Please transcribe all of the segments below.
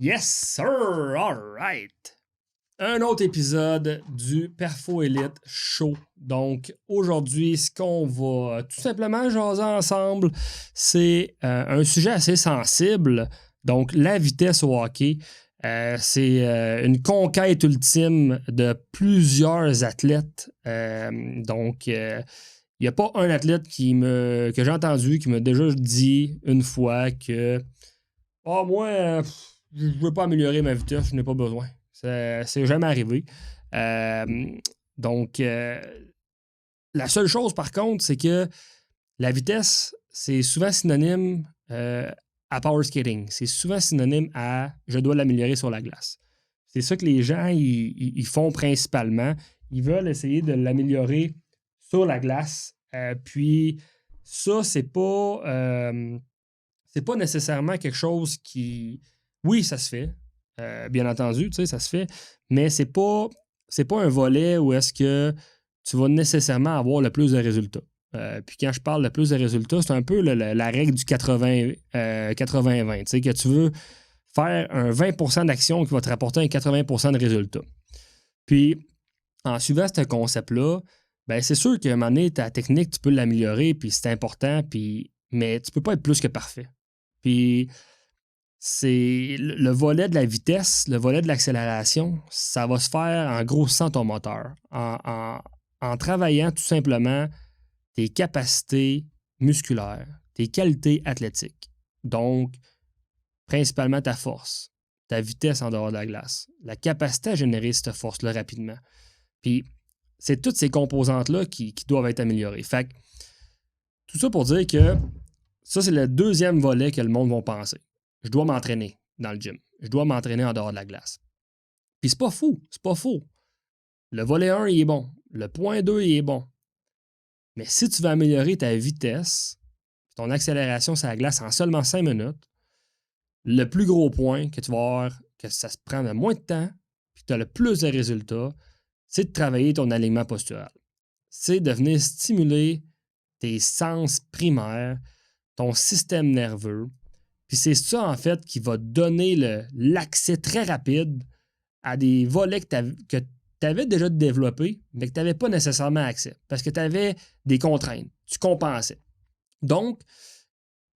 Yes, sir! Alright! Un autre épisode du Perfo Elite Show. Donc, aujourd'hui, ce qu'on va tout simplement jaser ensemble, c'est un sujet assez sensible. Donc, la vitesse au hockey. C'est une conquête ultime de plusieurs athlètes. Il n'y a pas un athlète que j'ai entendu qui m'a déjà dit une fois que moi, je ne veux pas améliorer ma vitesse, je n'ai pas besoin. C'est jamais arrivé. Euh, donc, la seule chose, par contre, c'est que la vitesse, c'est souvent synonyme à power skating. C'est souvent synonyme à je dois l'améliorer sur la glace. C'est ça que les gens ils font principalement. Ils veulent essayer de l'améliorer sur la glace. Puis ça, c'est pas nécessairement quelque chose qui. Oui, ça se fait. Bien entendu, tu sais, ça se fait. Mais c'est pas un volet où est-ce que tu vas nécessairement avoir le plus de résultats. Puis quand je parle de plus de résultats, c'est un peu la règle du 80-20. Tu sais, que tu veux faire un 20% d'action qui va te rapporter un 80% de résultats. Puis, en suivant ce concept-là, ben c'est sûr qu'à un moment donné, ta technique, tu peux l'améliorer, puis c'est important, mais tu peux pas être plus que parfait. Puis c'est le volet de la vitesse, le volet de l'accélération, ça va se faire en grossissant ton moteur, en travaillant tout simplement tes capacités musculaires, tes qualités athlétiques. Donc, principalement ta force, ta vitesse en dehors de la glace, la capacité à générer cette force-là rapidement. Puis, c'est toutes ces composantes-là qui doivent être améliorées. Fait que, tout ça pour dire que ça, c'est le deuxième volet que le monde va penser. Je dois m'entraîner dans le gym. Je dois m'entraîner en dehors de la glace. Puis c'est pas fou, c'est pas faux. Le volet 1, il est bon. Le point 2, il est bon. Mais si tu veux améliorer ta vitesse, ton accélération sur la glace en seulement 5 minutes, le plus gros point que tu vas avoir, que ça se prend le moins de temps, puis que tu as le plus de résultats, c'est de travailler ton alignement postural. C'est de venir stimuler tes sens primaires, ton système nerveux. Puis c'est ça, en fait, qui va donner l'accès très rapide à des volets que tu avais déjà développés, mais que tu n'avais pas nécessairement accès. Parce que tu avais des contraintes. Tu compensais. Donc,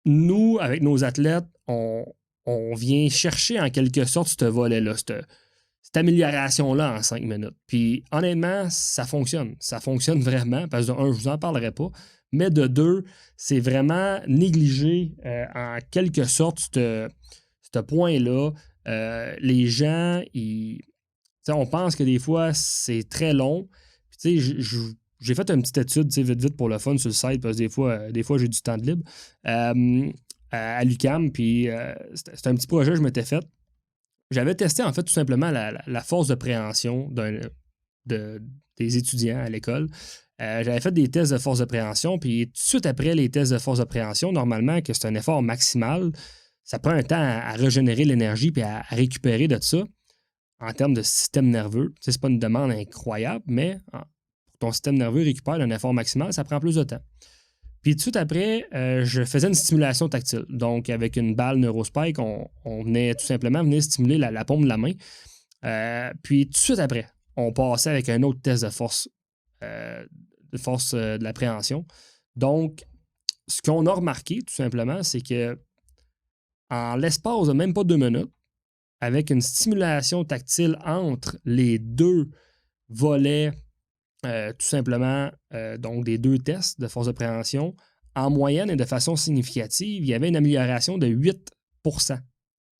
nous, avec nos athlètes, on vient chercher en quelque sorte ce volet-là, cette amélioration-là en 5 minutes. Puis honnêtement, ça fonctionne. Ça fonctionne vraiment, parce que de un, je vous en parlerai pas, mais de deux, c'est vraiment négligé en quelque sorte ce point-là. Les gens, on pense que des fois, c'est très long. Puis, j'ai fait une petite étude, vite pour le fun sur le site, parce que des fois j'ai du temps de libre, à l'UQAM, puis c'était un petit projet que je m'étais fait. J'avais testé, en fait, tout simplement la force de préhension des étudiants à l'école. J'avais fait des tests de force de préhension, puis tout de suite après les tests de force de préhension, normalement, que c'est un effort maximal, ça prend un temps à régénérer l'énergie puis à récupérer de ça en termes de système nerveux. C'est pas une demande incroyable, mais pour ton système nerveux récupère d'un effort maximal, ça prend plus de temps. Puis tout de suite après, je faisais une stimulation tactile. Donc, avec une balle Neurospike, on venait tout simplement venir stimuler la paume de la main. Puis tout de suite après, on passait avec un autre test de force de l'appréhension. Donc, ce qu'on a remarqué, tout simplement, c'est que en l'espace de même pas 2 minutes, avec une stimulation tactile entre les deux volets, tout simplement, donc des deux tests de force de préhension, en moyenne et de façon significative, il y avait une amélioration de 8%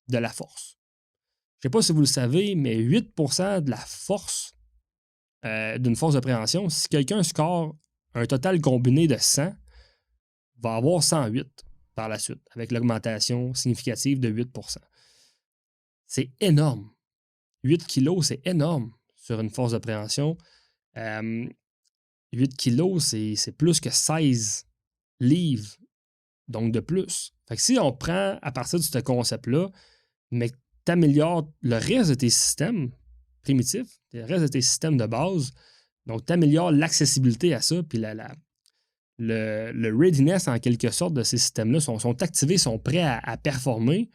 de la force. Je ne sais pas si vous le savez, mais 8% de la force d'une force de préhension, si quelqu'un score un total combiné de 100, va avoir 108 par la suite, avec l'augmentation significative de 8%. C'est énorme. 8 kilos, c'est énorme sur une force de préhension. 8 kilos, c'est plus que 16 livres, donc de plus. Fait que si on prend à partir de ce concept-là, mais que tu améliores le reste de tes systèmes primitifs, le reste de tes systèmes de base, donc tu améliores l'accessibilité à ça, puis le readiness en quelque sorte de ces systèmes-là sont activés, sont prêts à performer,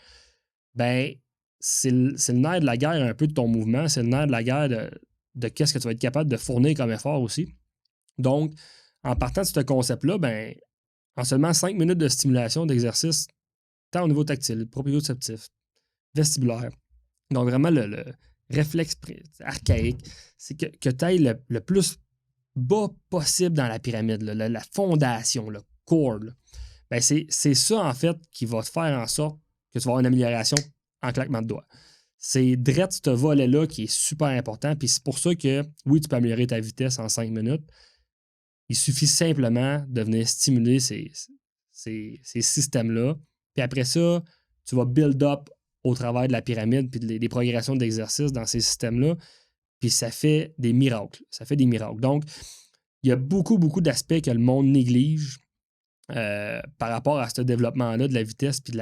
ben c'est le nerf de la guerre un peu de ton mouvement, c'est le nerf de la guerre de qu'est-ce que tu vas être capable de fournir comme effort aussi. Donc, en partant de ce concept-là, ben, en seulement 5 minutes de stimulation, d'exercice, tant au niveau tactile, proprioceptif, vestibulaire, donc vraiment le réflexe archaïque, c'est que tu ailles le plus bas possible dans la pyramide, la fondation, le core. Ben c'est ça, en fait, qui va te faire en sorte que tu vas avoir une amélioration en claquement de doigts. C'est direct ce volet-là qui est super important. Puis c'est pour ça que, oui, tu peux améliorer ta vitesse en 5 minutes. Il suffit simplement de venir stimuler ces systèmes-là. Puis après ça, tu vas build up au travers de la pyramide puis des progressions d'exercice dans ces systèmes-là. Puis ça fait des miracles. Ça fait des miracles. Donc, il y a beaucoup, beaucoup d'aspects que le monde néglige par rapport à ce développement-là de la vitesse puis de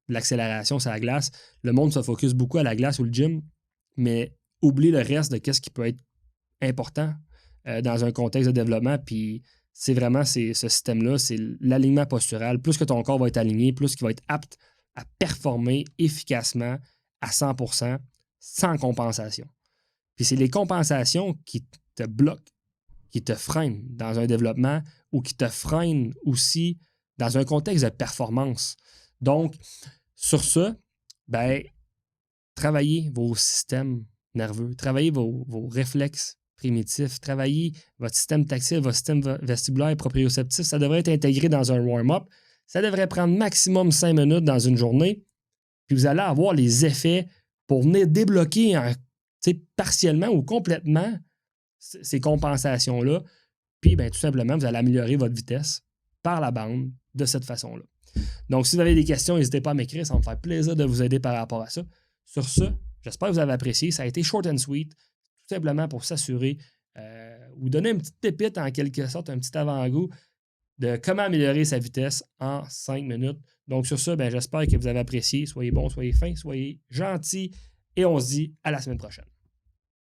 l'accélération sur la glace. Le monde se focus beaucoup à la glace ou le gym, mais oublie le reste de ce qui peut être important dans un contexte de développement. Puis c'est vraiment ce système-là, c'est l'alignement postural. Plus que ton corps va être aligné, plus qu'il va être apte à performer efficacement à 100% sans compensation. Puis c'est les compensations qui te bloquent, qui te freinent dans un développement ou qui te freinent aussi dans un contexte de performance. Donc, sur ça, ben, travaillez vos systèmes nerveux, travaillez vos réflexes primitifs, travaillez votre système tactile, votre système vestibulaire et proprioceptif. Ça devrait être intégré dans un warm-up. Ça devrait prendre maximum 5 minutes dans une journée. Puis vous allez avoir les effets pour venir débloquer partiellement ou complètement ces compensations-là. Puis, ben, tout simplement, vous allez améliorer votre vitesse par la bande de cette façon-là. Donc, si vous avez des questions, n'hésitez pas à m'écrire. Ça va me faire plaisir de vous aider par rapport à ça. Sur ce, j'espère que vous avez apprécié. Ça a été short and sweet, tout simplement pour s'assurer ou donner une petite pépite en quelque sorte, un petit avant-goût de comment améliorer sa vitesse en 5 minutes. Donc, sur ça, ben, j'espère que vous avez apprécié. Soyez bons, soyez fins, soyez gentils et on se dit à la semaine prochaine.